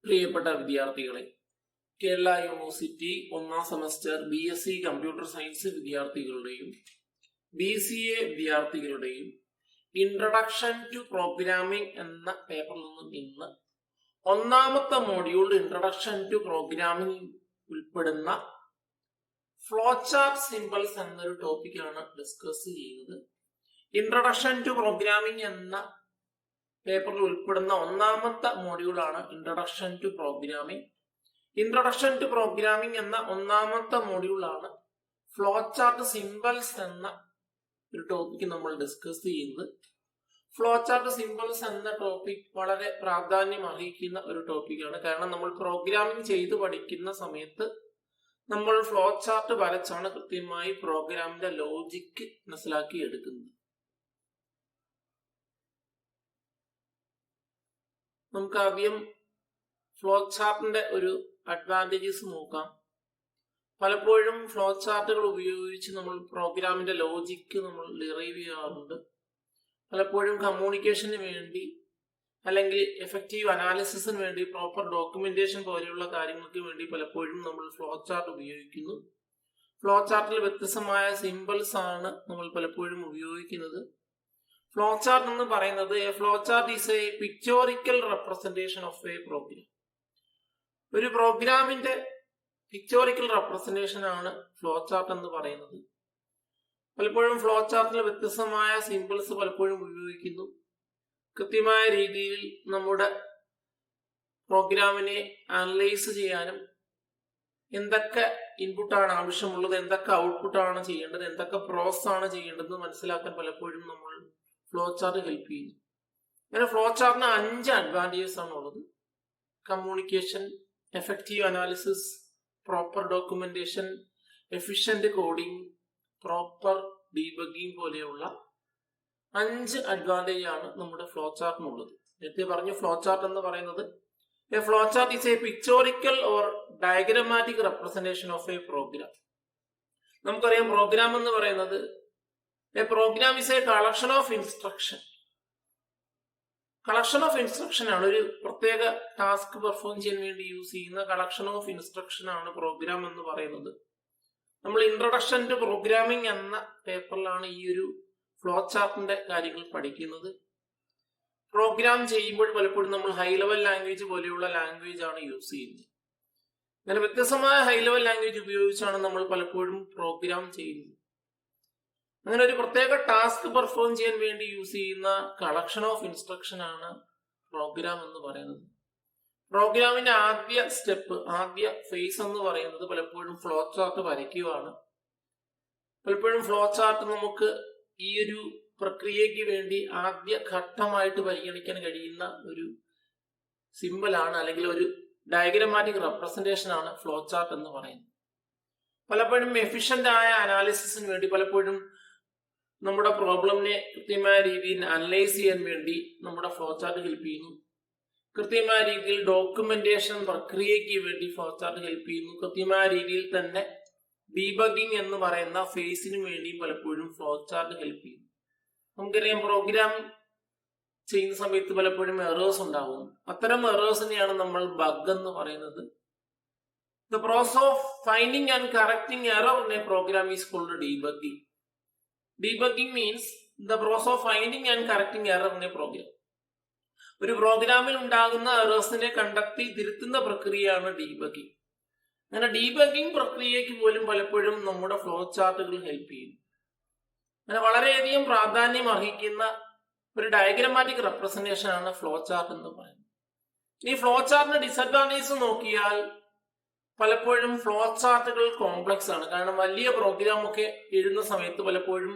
പ്രിയപ്പെട്ട വിദ്യാർത്ഥികളെ, കേരള യൂണിവേഴ്സിറ്റി ഒന്നാം സെമസ്റ്റർ BSc കമ്പ്യൂട്ടർ സയൻസ് വിദ്യാർത്ഥികളുടെയും BCA വിദ്യാർത്ഥികളുടെയും ഇൻട്രൊഡക്ഷൻ ടു പ്രോഗ്രാമിംഗ് എന്ന പേപ്പറിൽ നിന്നും ഇന്ന് ഒന്നാമത്തെ മോഡ്യൂൾ ഇൻട്രൊഡക്ഷൻ ടു പ്രോഗ്രാമിംഗ് ഉൾപ്പെടുന്ന ഫ്ലോ ചാർട്ട് സിംബൽസ് എന്നൊരു ടോപ്പിക്കാണ് ഡിസ്കസ് ചെയ്യുന്നത്. ഇൻട്രൊഡക്ഷൻ ടു പ്രോഗ്രാമിംഗ് എന്ന പേപ്പറിൽ ഉൾപ്പെടുന്ന ഒന്നാമത്തെ മോഡ്യൂളാണ് introduction to programming. Introduction to programming എന്ന ഒന്നാമത്തെ മോഡ്യൂളാണ് ഫ്ലോ ചാർട്ട് സിംബൽസ് എന്ന ഒരു ടോപ്പിക് നമ്മൾ ഡിസ്കസ് ചെയ്യുന്നത്. ഫ്ലോ ചാർട്ട് സിംബൽസ് എന്ന ടോപ്പിക് വളരെ പ്രാധാന്യം അർഹിക്കുന്ന ഒരു ടോപ്പിക്കാണ്. കാരണം നമ്മൾ പ്രോഗ്രാമിംഗ് ചെയ്ത് പഠിക്കുന്ന സമയത്ത് നമ്മൾ ഫ്ലോ ചാർട്ട് വരച്ചാണ് കൃത്യമായി പ്രോഗ്രാമിന്റെ ലോജിക്ക് മനസ്സിലാക്കി എടുക്കുന്നത്. നമുക്ക് ആദ്യം ഫ്ലോ ചാർട്ടിന്റെ ഒരു അഡ്വാൻറ്റേജസ് നോക്കാം. പലപ്പോഴും ഫ്ലോ ചാർട്ടുകൾ ഉപയോഗിച്ച് നമ്മൾ പ്രോഗ്രാമിന്റെ ലോജിക്ക് നമ്മൾ ഡിറൈവ് ചെയ്യാറുണ്ട്. പലപ്പോഴും കമ്മ്യൂണിക്കേഷന് വേണ്ടി അല്ലെങ്കിൽ എഫക്റ്റീവ് അനാലിസിസിന് വേണ്ടി, പ്രോപ്പർ ഡോക്യുമെന്റേഷൻ പോലെയുള്ള കാര്യങ്ങൾക്ക് വേണ്ടി പലപ്പോഴും നമ്മൾ ഫ്ലോ ചാർട്ട് ഉപയോഗിക്കുന്നു. ഫ്ലോ ചാർട്ടിൽ വ്യത്യസ്തമായ സിംബൽസ് ആണ് നമ്മൾ പലപ്പോഴും ഉപയോഗിക്കുന്നത്. ഫ്ലോ ചാർട്ട് എന്ന് പറയുന്നത് flow chart is a pictorial representation of a program. ഒരു പ്രോഗ്രാമിന്റെ പിക്ചോറിക്കൽ റെപ്രസെന്റേഷൻ ആണ് ഫ്ലോ ചാർട്ട് എന്ന് പറയുന്നത്. പലപ്പോഴും ഫ്ലോ ചാർട്ടിൽ വ്യത്യസ്തമായ സിംബൽസ് പലപ്പോഴും ഉപയോഗിക്കുന്നു. കൃത്യമായ രീതിയിൽ നമ്മുടെ പ്രോഗ്രാമിനെ അനലൈസ് ചെയ്യാനും എന്തൊക്കെ ഇൻപുട്ടാണ് ആവശ്യമുള്ളത്, എന്തൊക്കെ ഔട്ട്പുട്ടാണ് ചെയ്യേണ്ടത്, എന്തൊക്കെ പ്രോസസ് ആണ് ചെയ്യേണ്ടത് മനസ്സിലാക്കാൻ പലപ്പോഴും നമ്മൾ ഫ്ലോ ചാർട്ട് ഹെൽപ്പ് ചെയ്യുന്നു. അങ്ങനെ ഫ്ലോ ചാർട്ടിന് 5 അഡ്വാൻറ്റേജസ് ആണ് ഉള്ളത്. Communication, effective analysis, proper documentation, efficient coding, proper debugging പോലെയുള്ള 5 അഡ്വാൻറ്റേജ് ആണ് നമ്മുടെ ഫ്ലോ ചാർട്ടിനുള്ളത്. നേരത്തെ പറഞ്ഞു, ഫ്ലോ ചാർട്ട് എന്ന് പറയുന്നത് a flow chart is a pictorial or diagrammatic representation of a program. നമുക്കറിയാം, പ്രോഗ്രാം എന്ന് പറയുന്നത് a program is a collection of instruction. Collection of instruction ആണ്. ഒരു പ്രത്യേക ടാസ്ക് പെർഫോം ചെയ്യാൻ വേണ്ടി യൂസ് ചെയ്യുന്ന കളക്ഷൻ ഓഫ് ഇൻസ്ട്രക്ഷൻ ആണ് പ്രോഗ്രാം എന്ന് പറയുന്നത്. നമ്മൾ ഇൻട്രൊഡക്ഷൻ ടു പ്രോഗ്രാമിംഗ് എന്ന പേപ്പറിലാണ് ഈ ഒരു ഫ്ലോ ചാർട്ടിന്റെ കാര്യങ്ങൾ പഠിക്കുന്നത്. പ്രോഗ്രാം ചെയ്യുമ്പോൾ പലപ്പോഴും നമ്മൾ ഹൈ ലെവൽ ലാംഗ്വേജ് പോലെയുള്ള ലാംഗ്വേജ് ആണ് യൂസ് ചെയ്യുന്നത്. അങ്ങനെ വ്യത്യസ്തമായ ഹൈ ലെവൽ ലാംഗ്വേജ് ഉപയോഗിച്ചാണ് നമ്മൾ പലപ്പോഴും പ്രോഗ്രാം ചെയ്യുന്നത്. അങ്ങനെ ഒരു പ്രത്യേക ടാസ്ക് പെർഫോം ചെയ്യാൻ വേണ്ടി യൂസ് ചെയ്യുന്ന കളക്ഷൻ ഓഫ് ഇൻസ്ട്രക്ഷൻ ആണ് പ്രോഗ്രാം എന്ന് പറയുന്നത്. പ്രോഗ്രാമിന്റെ ആദ്യ ഫേസ് എന്ന് പറയുന്നത് പലപ്പോഴും ഫ്ലോ ചാർട്ട് വരയ്ക്കുകയാണ്. പലപ്പോഴും ഫ്ലോ ചാർട്ട് നമുക്ക് ഈ ഒരു പ്രക്രിയയ്ക്ക് വേണ്ടി ആദ്യ ഘട്ടമായിട്ട് പരിഗണിക്കാൻ കഴിയുന്ന ഒരു സിമ്പിളാണ്, അല്ലെങ്കിൽ ഒരു ഡയഗ്രമാറ്റിക് റെപ്രസെന്റേഷൻ ആണ് ഫ്ലോ ചാർട്ട് എന്ന് പറയുന്നത്. പലപ്പോഴും എഫിഷ്യന്റ് ആയ അനാലിസിസിന് വേണ്ടി, പലപ്പോഴും നമ്മുടെ പ്രോബ്ലമിനെ കൃത്യമായ രീതിയിൽ അനലൈസ് ചെയ്യാൻ വേണ്ടി നമ്മുടെ ഫ്ലോ ചാർട്ട് ഹെൽപ്പ് ചെയ്യുന്നു. കൃത്യമായ രീതിയിൽ ഡോക്യുമെന്റേഷൻ പ്രക്രിയയ്ക്ക് വേണ്ടി ഫ്ലോ ചാർട്ട് ഹെൽപ്പ് ചെയ്യുന്നു. കൃത്യമായ രീതിയിൽ തന്നെ ഡീബഗിംഗ് എന്ന് പറയുന്ന ഫേസിന് വേണ്ടിയും പലപ്പോഴും ഫ്ലോ ചാർട്ട് ഹെൽപ്പ് ചെയ്യുന്നു. നമുക്കറിയാം, പ്രോഗ്രാം ചെയ്യുന്ന സമയത്ത് പലപ്പോഴും എറേഴ്സ് ഉണ്ടാകും. അത്തരം എറേഴ്സിനെയാണ് നമ്മൾ ബഗ് എന്ന് പറയുന്നത്. The process of finding and correcting error in a program is called debugging. Debugging means the process of finding and correcting error in a program. ഒരു പ്രോഗ്രാമിൽ ഉണ്ടാകുന്ന എറേഴ്സിനെ കണ്ടെത്തി തിരുത്തുന്ന പ്രക്രിയയാണ് ഡീബഗിംഗ്. അങ്ങനെ ഡീബഗിംഗ് പ്രക്രിയയ്ക്ക് പോലും പലപ്പോഴും നമ്മുടെ ഫ്ലോ ചാർട്ടുകൾ ഹെൽപ്പ് ചെയ്യും. അങ്ങനെ വളരെയധികം പ്രാധാന്യം അർഹിക്കുന്ന ഒരു ഡയഗ്രമാറ്റിക് റെപ്രസെന്റേഷൻ ആണ് ഫ്ലോ ചാർട്ട് എന്ന് പറയുന്നത്. ഈ ഫ്ലോ ചാർട്ടിന്റെ ഡിസഡ്വാൻറ്റേജ് നോക്കിയാൽ പലപ്പോഴും ഫ്ലോ ചാർട്ടുകൾ കോംപ്ലക്സ് ആണ്. കാരണം വലിയ പ്രോഗ്രാം ഒക്കെ എഴുതുന്ന സമയത്ത് പലപ്പോഴും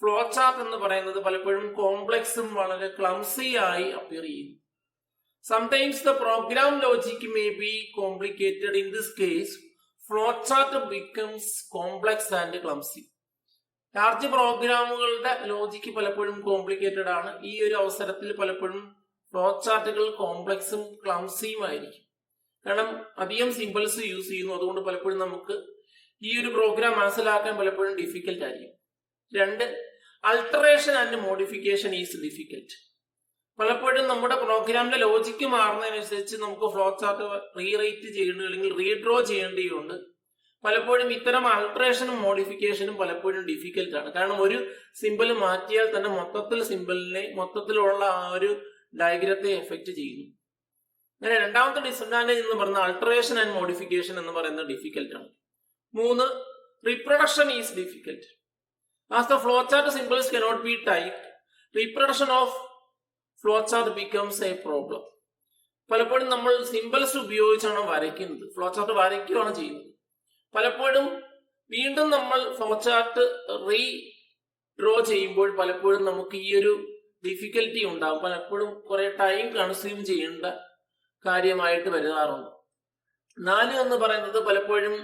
ഫ്ലോ ചാർട്ട് എന്ന് പറയുന്നത് പലപ്പോഴും കോംപ്ലക്സും വളരെ ക്ലംസി ആയി അപ്പിയർ ചെയ്യുന്നു. Sometimes the program logic may be complicated. In this case flow chart becomes complex and clumsy. Large പ്രോഗ്രാമുകളുടെ ലോജിക്ക് പലപ്പോഴും കോംപ്ലിക്കേറ്റഡ് ആണ്. ഈ ഒരു അവസരത്തിൽ പലപ്പോഴും ഫ്ലോ ചാർട്ടുകൾ കോംപ്ലക്സും ക്ലംസിയും ആയിരിക്കും. കാരണം അധികം സിംബൽസ് യൂസ് ചെയ്യുന്നു. അതുകൊണ്ട് പലപ്പോഴും നമുക്ക് ഈ ഒരു പ്രോഗ്രാം മനസ്സിലാക്കാൻ പലപ്പോഴും ഡിഫിക്കൽട്ട് ആയിരിക്കും. 2, അൾട്ടറേഷൻ ആൻഡ് മോഡിഫിക്കേഷൻ ഈസ് ഡിഫിക്കൽട്ട്. പലപ്പോഴും നമ്മുടെ പ്രോഗ്രാമിലെ ലോജിക്ക് മാറുന്നതിനനുസരിച്ച് നമുക്ക് ഫ്ലോ ചാർട്ട് റീറൈറ്റ് ചെയ്യേണ്ടി അല്ലെങ്കിൽ റീഡ്രോ ചെയ്യേണ്ടിയുണ്ട്. പലപ്പോഴും ഇത്തരം ആൾട്രേഷനും മോഡിഫിക്കേഷനും പലപ്പോഴും ഡിഫിക്കൽട്ട് ആണ്. കാരണം ഒരു സിമ്പിൾ മാറ്റിയാൽ തന്നെ മൊത്തത്തിലുള്ള ആ ഒരു ഡയഗ്രത്തെ എഫക്ട് ചെയ്യുന്നു. അങ്ങനെ രണ്ടാമത്തെ ഡിസഡ്വാൻറ്റേജ് എന്ന് പറയുന്ന ആൾട്രേഷൻ ആൻഡ് മോഡിഫിക്കേഷൻ എന്ന് പറയുന്നത് ഡിഫിക്കൽട്ട് ആണ്. 3, reproduction is difficult. As the flow chart symbols cannot be typed, reproduction of flow chart becomes A problem. പലപ്പോഴും നമ്മൾ സിമ്പിൾസ് ഉപയോഗിച്ചാണ് വരയ്ക്കുന്നത്, ഫ്ലോ ചാർട്ട് വരയ്ക്കുകയാണ് ചെയ്യുന്നത്. പലപ്പോഴും വീണ്ടും നമ്മൾ ഫ്ലോ ചാർട്ട് റീഡ്രോ ചെയ്യുമ്പോൾ പലപ്പോഴും നമുക്ക് ഈ ഒരു ഡിഫിക്കൽറ്റി ഉണ്ടാകും. പലപ്പോഴും കുറെ ടൈം കൺസ്യൂം ചെയ്യേണ്ട കാര്യമായിട്ട് വരാറുണ്ട്. 4 എന്ന് പറയുന്നത് പലപ്പോഴും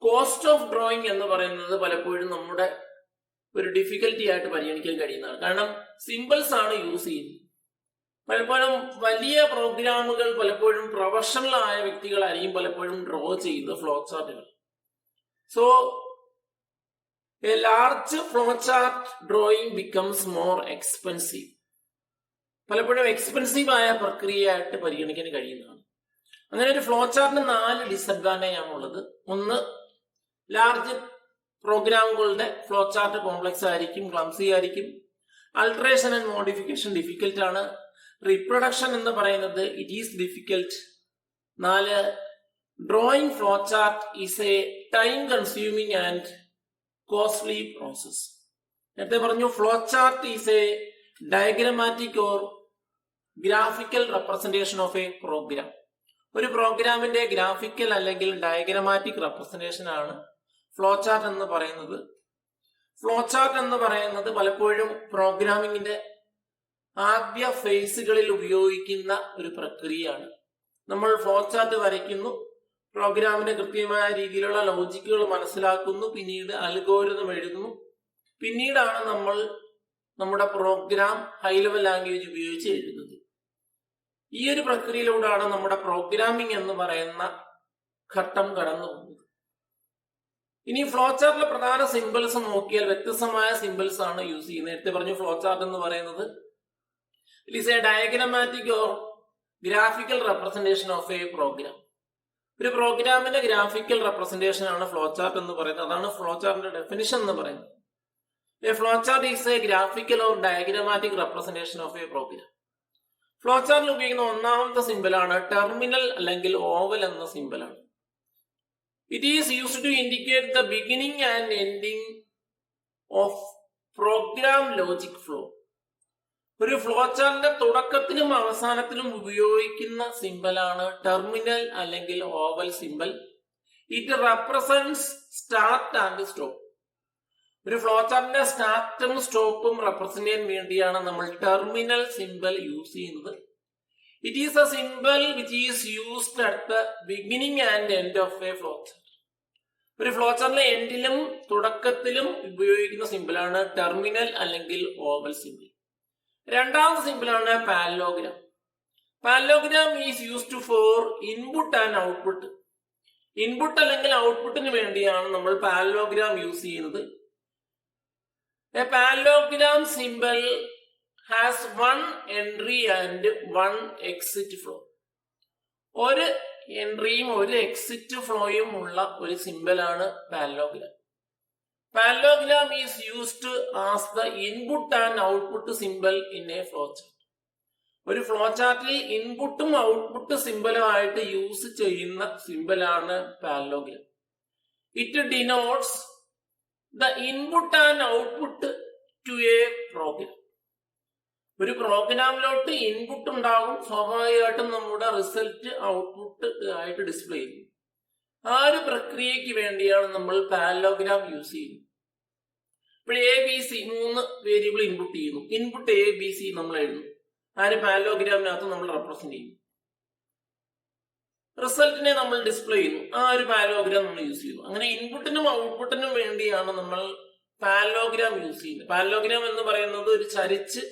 കോസ്റ്റ് ഓഫ് ഡ്രോയിങ് എന്ന് പറയുന്നത് പലപ്പോഴും നമ്മുടെ ഒരു ഡിഫിക്കൽറ്റി ആയിട്ട് പരിഗണിക്കാൻ കഴിയുന്നതാണ്. കാരണം സിമ്പിൾസ് ആണ് യൂസ് ചെയ്യുന്നത്. പലപ്പോഴും വലിയ പ്രോഗ്രാമുകൾ പലപ്പോഴും പ്രൊഫഷണൽ ആയ വ്യക്തികളായിരിക്കും പലപ്പോഴും ഡ്രോ ചെയ്യുന്നത് ഫ്ലോ ചാർട്ടുകൾ. So A large flow chart drawing becomes more expensive. പലപ്പോഴും എക്സ്പെൻസീവ് ആയ പ്രക്രിയയായിട്ട് പരിഗണിക്കാൻ കഴിയുന്നതാണ്. അങ്ങനെ ഒരു ഫ്ലോ ചാർട്ടിന് 4 ഡിസഡ്വാൻറ്റേജ് ആണുള്ളത്. 1, ലാർജ് പ്രോഗ്രാമുകളുടെ ഫ്ലോ ചാർട്ട് കോംപ്ലക്സ് ആയിരിക്കും, ക്ലംസി ആയിരിക്കും. അൾട്രേഷൻ ആൻഡ് മോഡിഫിക്കേഷൻ ഡിഫിക്കൽട്ട് ആണ്. റീപ്രൊഡക്ഷൻ എന്ന് പറയുന്നത് it is difficult. 4, drawing flow chart is a time consuming and costly process. നേരത്തെ പറഞ്ഞു flow chart is a diagrammatic or graphical representation of a program. ഒരു പ്രോഗ്രാമിന്റെ graphical അല്ലെങ്കിൽ diagrammatic representation ആണ് flow chart എന്ന് പറയുന്നത്. ഫ്ലോ ചാർട്ട് എന്ന് പറയുന്നത് പലപ്പോഴും പ്രോഗ്രാമിങ്ങിന്റെ ആദ്യ ഫേസുകളിൽ ഉപയോഗിക്കുന്ന ഒരു പ്രക്രിയയാണ്. നമ്മൾ ഫ്ലോ ചാർട്ട് വരയ്ക്കുന്നു, പ്രോഗ്രാമിന്റെ കൃത്യമായ രീതിയിലുള്ള ലോജിക്കുകൾ മനസ്സിലാക്കുന്നു, പിന്നീട് അൽഗോരിതം എഴുതുന്നു, പിന്നീടാണ് നമ്മൾ നമ്മുടെ പ്രോഗ്രാം ഹൈ ലെവൽ ലാംഗ്വേജ് ഉപയോഗിച്ച് എഴുതുന്നത്. ഈ ഒരു പ്രക്രിയയിലൂടെയാണ് നമ്മുടെ പ്രോഗ്രാമിംഗ് എന്ന് പറയുന്ന ഘട്ടം കടന്നു പോകുന്നത്. ഇനി ഫ്ലോ ചാർട്ടിലെ പ്രധാന സിമ്പിൾസ് നോക്കിയാൽ വ്യത്യസ്തമായ സിമ്പിൾസ് ആണ് യൂസ് ചെയ്യുന്നത്. നേരത്തെ പറഞ്ഞു ഫ്ലോ ചാർട്ട് എന്ന് പറയുന്നത് it is a diagrammatic or graphical representation of a program. ഒരു പ്രോഗ്രാമിന്റെ ഗ്രാഫിക്കൽ റെപ്രസെന്റേഷൻ ആണ് ഫ്ലോ ചാർട്ട് എന്ന് പറയുന്നത്. അതാണ് ഫ്ലോ ചാർട്ടിന്റെ ഡെഫിനിഷൻ എന്ന് പറയുന്നത്. A flow chart is a graphical or diagrammatic representation of a program. Flow ചാർട്ടിൽ ഉപയോഗിക്കുന്ന ഒന്നാമത്തെ സിമ്പിളാണ് ടെർമിനൽ അല്ലെങ്കിൽ ഓവൽ എന്ന സിമ്പിളാണ്. It is used to indicate the beginning and ending of program logic flow. ഒരു ഫ്ലോ ചാർട്ടിന്റെ തുടക്കത്തിലും അവസാനത്തിലും ഉപയോഗിക്കുന്ന സിമ്പലാണ് ടെർമിനൽ അല്ലെങ്കിൽ oval symbol. It represents start and stop. ഒരു ഫ്ലോ ചാർട്ടിന്റെ സ്റ്റാർട്ടും സ്റ്റോപ്പും റെപ്രസെന്റ് ചെയ്യാൻ വേണ്ടിയാണ് നമ്മൾ ടെർമിനൽ സിമ്പൽ യൂസ് ചെയ്യുന്നത്. It is A symbol which is used at the beginning and end of A flow chart. ഒരു ഫ്ലോ ചാർട്ടിലെ എൻഡിലും തുടക്കത്തിലും ഉപയോഗിക്കുന്ന സിമ്പിളാണ് ടെർമിനൽ അല്ലെങ്കിൽ ഓവൽ സിമ്പിൾ. രണ്ടാമത്തെ സിമ്പിളാണ് parallelogram. Parallelogram is used for input and output. Input അല്ലെങ്കിൽ ഔട്ട്പുട്ടിന് വേണ്ടിയാണ് നമ്മൾ പാരലോഗ്രാം യൂസ് ചെയ്യുന്നത്. A parallelogram symbol has one entry and one exit flow. ഒരു എൻട്രിയും ഒരു എക്സിറ്റ് ഫ്ലോയും ഉള്ള ഒരു സിമ്പലാണ് parallelogram. Parallelogram is used as the input and output symbol in a flow chart. ഒരു ഫ്ലോ ചാർട്ടിൽ ഇൻപുട്ടും ഔട്ട്പുട്ട് സിമ്പലുമായിട്ട് യൂസ് ചെയ്യുന്ന സിമ്പലാണ് പാരലോഗ്രാം. It denotes the input and output to a program. ഒരു പ്രോഗ്രാമിലോട്ട് ഇൻപുട്ട് ഉണ്ടാകും, സ്വാഭാവികമായിട്ടും നമ്മുടെ റിസൾട്ട് ഔട്ട്പുട്ട് ആയിട്ട് ഡിസ്പ്ലേ ചെയ്യും. ആ ഒരു പ്രക്രിയക്ക് വേണ്ടിയാണ് നമ്മൾ പാരലോഗ്രാം യൂസ് ചെയ്യുന്നത്. ഇപ്പോൾ ABC 3 വേരിയബിൾ ഇൻപുട്ട് ചെയ്യുന്നു. ഇൻപുട്ട് ABC നമ്മൾ എഴുതുന്നു. ആ ഒരു പാരലോഗ്രാമിനകത്ത് നമ്മൾ റെപ്രസെന്റ് ചെയ്യുന്നു. റിസൾട്ടിനെ നമ്മൾ ഡിസ്പ്ലേ ചെയ്യുന്നു. ആ ഒരു പാരലോഗ്രാം നമ്മൾ യൂസ് ചെയ്യുന്നു. അങ്ങനെ ഇൻപുട്ടിനും ഔട്ട്പുട്ടിനും വേണ്ടിയാണ് നമ്മൾ പാരലോഗ്രാം യൂസ് ചെയ്യുന്നത്. പാരലോഗ്രാം എന്ന് പറയുന്നത് ഒരു ചരിച്ച്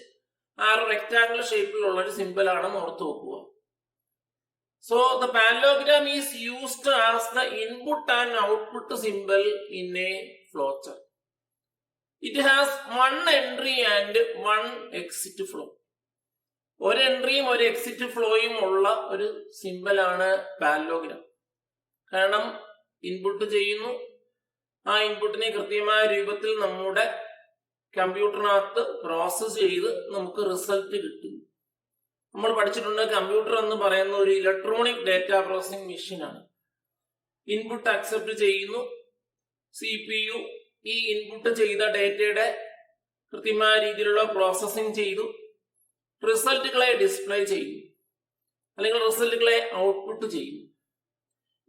ആ ഒരു റെക്ടാംഗുലർ ഷേപ്പിലുള്ള ഒരു സിമ്പിൾ ആണെന്ന് ഓർത്ത് വെക്കുക. So the parallelogram is used as the input and output simple in a flow chart. It has one entry and one exit flow. ഒരു എൻട്രിയും ഒരു എക്സിറ്റ് ഫ്ലോയും ഉള്ള ഒരു സിമ്പലാണ് പാരലോഗ്രാം. കാരണം ഇൻപുട്ട് ചെയ്യുന്നു, ആ ഇൻപുട്ടിനെ കൃത്യമായ രൂപത്തിൽ നമ്മുടെ കമ്പ്യൂട്ടറിനകത്ത് പ്രോസസ് ചെയ്ത് നമുക്ക് റിസൾട്ട് കിട്ടും. നമ്മൾ പഠിച്ചിട്ടുണ്ട്, കമ്പ്യൂട്ടർ എന്ന് പറയുന്ന ഒരു ഇലക്ട്രോണിക് ഡേറ്റ പ്രോസസിംഗ് മെഷീനാണ്. ഇൻപുട്ട് അക്സെപ്റ്റ് ചെയ്യുന്നു, CPU ഈ ഇൻപുട്ട് ചെയ്ത ഡേറ്റയുടെ കൃത്യമായ രീതിയിലുള്ള പ്രോസസ്സിംഗ് ചെയ്തു റിസൾട്ടുകളെ ഡിസ്പ്ലേ ചെയ്യുന്നു, അല്ലെങ്കിൽ റിസൾട്ടുകളെ ഔട്ട്പുട്ട് ചെയ്യുന്നു.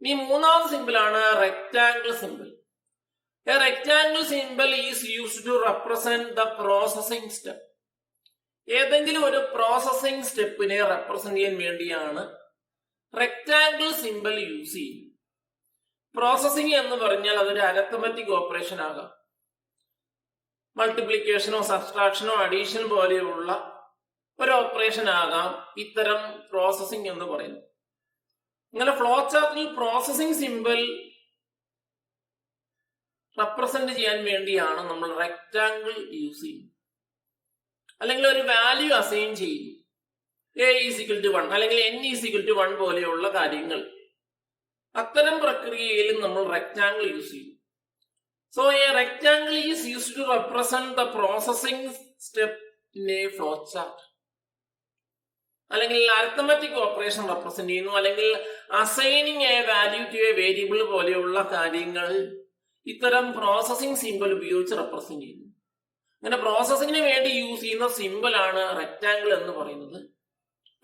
ഇനി മൂന്നാമത് സിമ്പിളാണ് rectangle simple. A rectangle symbol is used to represent the processing step. ഏതെങ്കിലും ഒരു പ്രോസസ്സിംഗ് സ്റ്റെപ്പിനെ റെപ്രസെന്റ് ചെയ്യാൻ വേണ്ടിയാണ് റെക്ടാംഗിൾ സിമ്പിൾ യൂസ് ചെയ്യുന്നത്. പ്രോസസ്സിംഗ് എന്ന് പറഞ്ഞാൽ അതൊരു അരിത്മെറ്റിക് ഓപ്പറേഷൻ ആകാം, മൾട്ടിപ്ലിക്കേഷനോ സബ്ട്രാക്ഷനോ അഡീഷൻ പോലെയുള്ള ഒരു ഓപ്പറേഷൻ ആകാം ഇത്തരം പ്രോസസ്സിംഗ് എന്ന് പറയുന്നത്. ഇങ്ങനെ ഫ്ലോ ചാർട്ടിൽ പ്രോസസ്സിംഗ് സിമ്പിൾ റെപ്രസെന്റ് ചെയ്യാൻ വേണ്ടിയാണ് നമ്മൾ റെക്ടാംഗിൾ യൂസ് ചെയ്യുന്നത്. അല്ലെങ്കിൽ ഒരു വാല്യൂ അസൈൻ ചെയ്യുന്നു, A=1 അല്ലെങ്കിൽ N=1 പോലെയുള്ള കാര്യങ്ങൾ. അത്തരം പ്രക്രിയയിൽ നമ്മൾ റെക്ടാംഗിൾ യൂസ് ചെയ്യും. So a rectangle is used to represent the processing step in a flow chart. അല്ലെങ്കിൽ അരിത്മെറ്റിക് ഓപ്പറേഷൻ റെപ്രസെന്റ് ചെയ്യുന്നു, അല്ലെങ്കിൽ assigning a value to a variable പോലെയുള്ള കാര്യങ്ങൾ ഇത്തരം പ്രോസസ്സിംഗ് സിമ്പിൾ ഉപയോഗിച്ച് റെപ്രസെന്റ് ചെയ്യുന്നു. അങ്ങനെ പ്രോസസ്സിംഗിന് വേണ്ടി യൂസ് ചെയ്യുന്ന സിമ്പിൾ ആണ് റെക്ടാംഗിൾ എന്ന് പറയുന്നത്.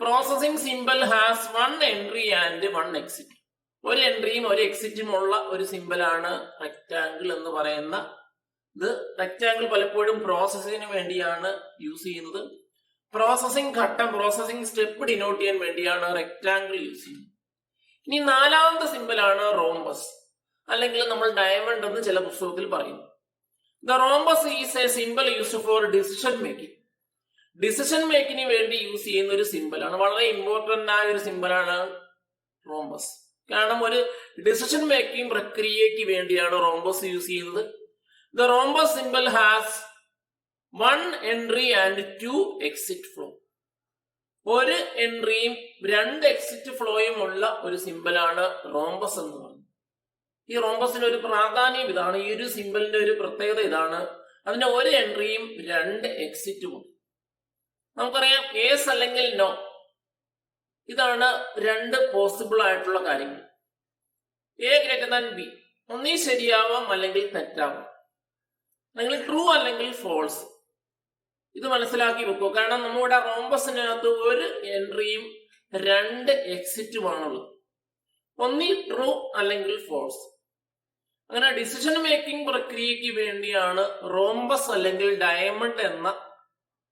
Processing simple has 1 entry and 1 exit. ഒരു എൻട്രിയും ഒരു എക്സിറ്റും ഉള്ള ഒരു സിമ്പിളാണ് റെക്ടാംഗിൾ എന്ന് പറയുന്ന ഇത്. റെക്ടാംഗിൾ പലപ്പോഴും പ്രോസസ്സിങ്ങിന് വേണ്ടിയാണ് യൂസ് ചെയ്യുന്നത്. പ്രോസസ്സിംഗ് ഘട്ടം, പ്രോസസ്സിംഗ് സ്റ്റെപ്പ് ഡിനോട്ട് ചെയ്യാൻ വേണ്ടിയാണ് റെക്ടാംഗിൾ യൂസ് ചെയ്യുന്നത്. ഇനി നാലാമത്തെ സിമ്പിളാണ് റോംബസ്, അല്ലെങ്കിൽ നമ്മൾ ഡയമണ്ട് എന്ന് ചില പുസ്തകത്തിൽ പറയും. The rhombus is a symbol used for decision making. Decision മേക്കിങ്ങിന് വേണ്ടി യൂസ് ചെയ്യുന്ന ഒരു സിമ്പിളാണ്, വളരെ ഇമ്പോർട്ടന്റ് ആയ ഒരു സിമ്പിളാണ് റോംബസ്. കാരണം ഒരു ഡിസിഷൻ മേക്കിംഗ് പ്രക്രിയയ്ക്ക് വേണ്ടിയാണ് റോംബസ് യൂസ് ചെയ്യുന്നത്. The rhombus simple has 1 entry and 2 exit flow. ഒരു എൻട്രിയും 2 എക്സിറ്റ് ഫ്ലോയും ഉള്ള ഒരു സിമ്പിളാണ് റോംബസ് എന്ന് പറയുന്നത്. ഈ റോംബസിന്റെ ഒരു പ്രാധാന്യം ഇതാണ്, ഈ ഒരു സിമ്പിളിന്റെ ഒരു പ്രത്യേകത ഇതാണ്, അതിന്റെ ഒരു എൻട്രിയും 2 എക്സിറ്റും ഉണ്ട്. നമുക്കറിയാം യെസ് അല്ലെങ്കിൽ നോ, ഇതാണ് 2 പോസിബിൾ ആയിട്ടുള്ള കാര്യങ്ങൾ. A>B, ഒന്നീ ശരിയാവാം അല്ലെങ്കിൽ തെറ്റാവാം, അല്ലെങ്കിൽ ട്രൂ അല്ലെങ്കിൽ ഫോൾസ്. ഇത് മനസ്സിലാക്കി വെക്കുക. കാരണം നമ്മുടെ റോംബസിനകത്ത് ഒരു എൻട്രിയും 2 എക്സിറ്റുമാണുള്ളത്, ഒന്നീ ട്രൂ അല്ലെങ്കിൽ ഫോൾസ്. അങ്ങനെ ഡിസിഷൻ മേക്കിംഗ് പ്രക്രിയയ്ക്ക് വേണ്ടിയാണ് റോംബസ് അല്ലെങ്കിൽ ഡയമണ്ട് എന്ന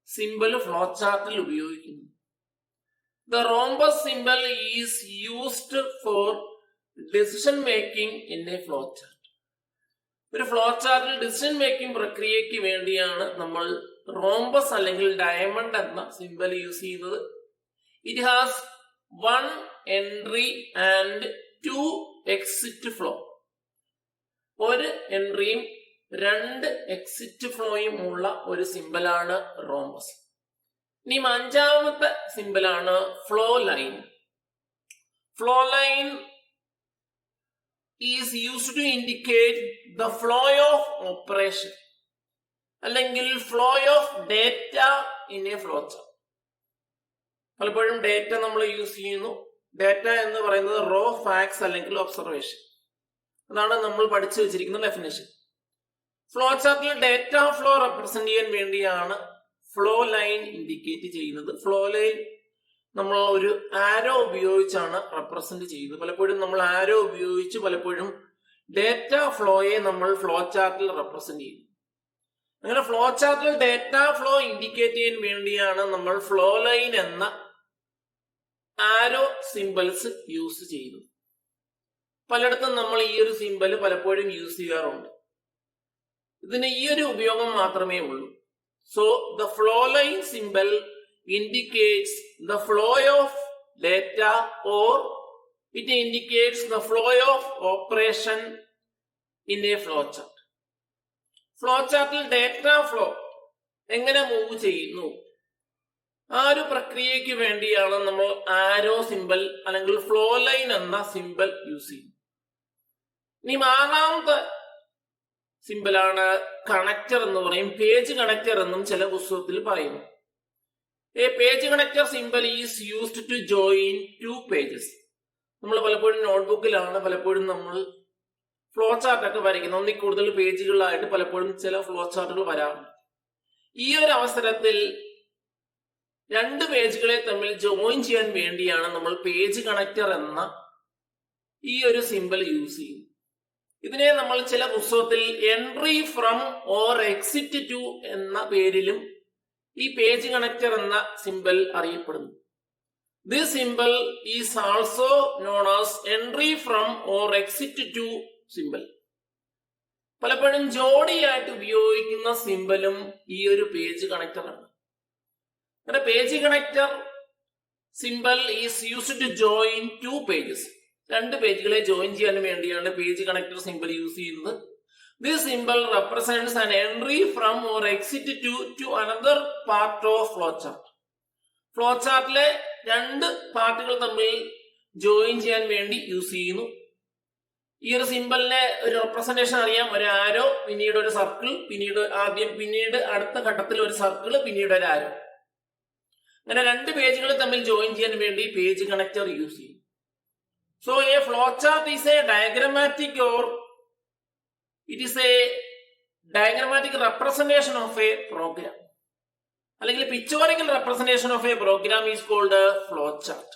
സിമ്പിൾ ഫ്ലോ ചാർട്ടിൽ ഉപയോഗിക്കുന്നത്. The rhombus simple is used for decision making in a flow chart. ഒരു ഫ്ലോ ചാർട്ടിൽ ഡിസിഷൻ മേക്കിംഗ് പ്രക്രിയയ്ക്ക് വേണ്ടിയാണ് നമ്മൾ റോംബസ് അല്ലെങ്കിൽ ഡയമണ്ട് എന്ന സിമ്പിൾ യൂസ് ചെയ്യുന്നത്. It has 1 entry and 2 exit flow. ഒരു എൻട്രിയും 2 എക്സിറ്റ് ഫ്ലോയും ഉള്ള ഒരു സിമ്പിളാണ് റോംബസ്. ഇനി അഞ്ചാമത്തെ സിമ്പിളാണ് flow line. Flow line is used to indicate the flow of operation അല്ലെങ്കിൽ flow of data in a flow chart. പലപ്പോഴും ഡേറ്റ നമ്മൾ യൂസ് ചെയ്യുന്നു. ഡേറ്റ എന്ന് പറയുന്നത് റോ ഫാക്ട്സ് അല്ലെങ്കിൽ ഒബ്സർവേഷൻ. അതാണ് നമ്മൾ പഠിച്ചു വെച്ചിരിക്കുന്ന ഡെഫിനേഷൻ. ഫ്ലോ ചാർട്ടിൽ ഡേറ്റ ഫ്ലോ റെപ്രസെന്റ് ചെയ്യാൻ വേണ്ടിയാണ് ഫ്ലോ ലൈൻ ഇൻഡിക്കേറ്റ് ചെയ്യുന്നത്. ഫ്ലോ ലൈൻ നമ്മൾ ഒരു ആരോ ഉപയോഗിച്ചാണ് റെപ്രസെന്റ് ചെയ്യുന്നത്. പലപ്പോഴും നമ്മൾ ആരോ ഉപയോഗിച്ച് പലപ്പോഴും ഡേറ്റ ഫ്ലോയെ നമ്മൾ ഫ്ലോ ചാർട്ടിൽ റെപ്രസെന്റ് ചെയ്യുന്നു. അങ്ങനെ ഫ്ലോ ചാർട്ടിൽ ഡേറ്റ ഫ്ലോ ഇൻഡിക്കേറ്റ് ചെയ്യാൻ വേണ്ടിയാണ് നമ്മൾ ഫ്ലോ ലൈൻ എന്ന ആരോ സിമ്പിൾസ് യൂസ് ചെയ്യുന്നത്. പലയിടത്തും നമ്മൾ ഈ ഒരു സിമ്പിൾ പലപ്പോഴും യൂസ് ചെയ്യാറുണ്ട്. ഇതിന് ഈ ഒരു ഉപയോഗം മാത്രമേ ഉള്ളൂ. So the flow line simple indicates the flow of data or it indicates the flow of operation in a flow chart. Flow ചാർട്ടിൽ ഡേറ്റ ഫ്ലോ എങ്ങനെ മൂവ് ചെയ്യുന്നു, ആ ഒരു പ്രക്രിയക്ക് വേണ്ടിയാണ് നമ്മൾ ആരോ സിമ്പൽ അല്ലെങ്കിൽ ഫ്ലോ ലൈൻ എന്ന സിമ്പൽ യൂസ് ചെയ്യുന്നത്. ഇനി നാലാമത്തെ സിമ്പലാണ് കണക്ടർ എന്ന് പറയും. പേജ് കണക്ടർ എന്നും ചില പുസ്തകത്തിൽ പറയുന്നു. A page connector symbol is used to join two pages. നമ്മൾ പലപ്പോഴും നോട്ട്ബുക്കിലാണ് പലപ്പോഴും നമ്മൾ ഫ്ലോ ചാർട്ട് ഒക്കെ വരയ്ക്കുന്നത്. ഒന്നിൽ കൂടുതൽ പേജുകളിലായിട്ട് പലപ്പോഴും ചില ഫ്ലോ ചാർട്ടുകൾ വരാറുണ്ട്. ഈ ഒരു അവസരത്തിൽ രണ്ട് പേജുകളെ തമ്മിൽ ജോയിൻ ചെയ്യാൻ വേണ്ടിയാണ് നമ്മൾ പേജ് കണക്ടർ എന്ന ഈ ഒരു സിമ്പൽ യൂസ് ചെയ്യുന്നത്. ഇതിനെ നമ്മൾ ചില പുസ്തകത്തിൽ entry from or exit to എന്ന പേരിലും ഈ പേജ് കണക്ടർ എന്ന സിമ്പൽ അറിയപ്പെടുന്നു. This symbol is also known as entry from or exit to symbol. പലപ്പോഴും ജോഡിയായിട്ട് ഉപയോഗിക്കുന്ന സിമ്പലും ഈ ഒരു പേജ് കണക്ടറാണ്. അങ്ങനെ page connector symbol is used to join two pages. രണ്ട് പേജുകളെ ജോയിൻ ചെയ്യാൻ വേണ്ടിയാണ് പേജ് കണക്ടർ സിമ്പൽ യൂസ് ചെയ്യുന്നത്. This symbol represents an entry from or exit to another part of flow chart. Flow ചാർട്ടിലെ രണ്ട് പാർട്ടുകൾ തമ്മിൽ ജോയിൻ ചെയ്യാൻ വേണ്ടി യൂസ് ചെയ്യുന്നു. ഈ ഒരു സിമ്പലിന്റെ ഒരു റെപ്രസെന്റേഷൻ അറിയാം. ഒരു ആരോ, പിന്നീട് ഒരു സർക്കിൾ, പിന്നീട് അടുത്ത ഘട്ടത്തിൽ ഒരു സർക്കിൾ, പിന്നീട് ഒരു ആരോ. അങ്ങനെ രണ്ട് പേജുകൾ തമ്മിൽ ജോയിൻ ചെയ്യാൻ വേണ്ടി പേജ് കണക്ടർ യൂസ് ചെയ്യും. So a flowchart is a diagrammatic representation of a program. അല്ലെങ്കിൽ pictorial representation of a program is called a flowchart.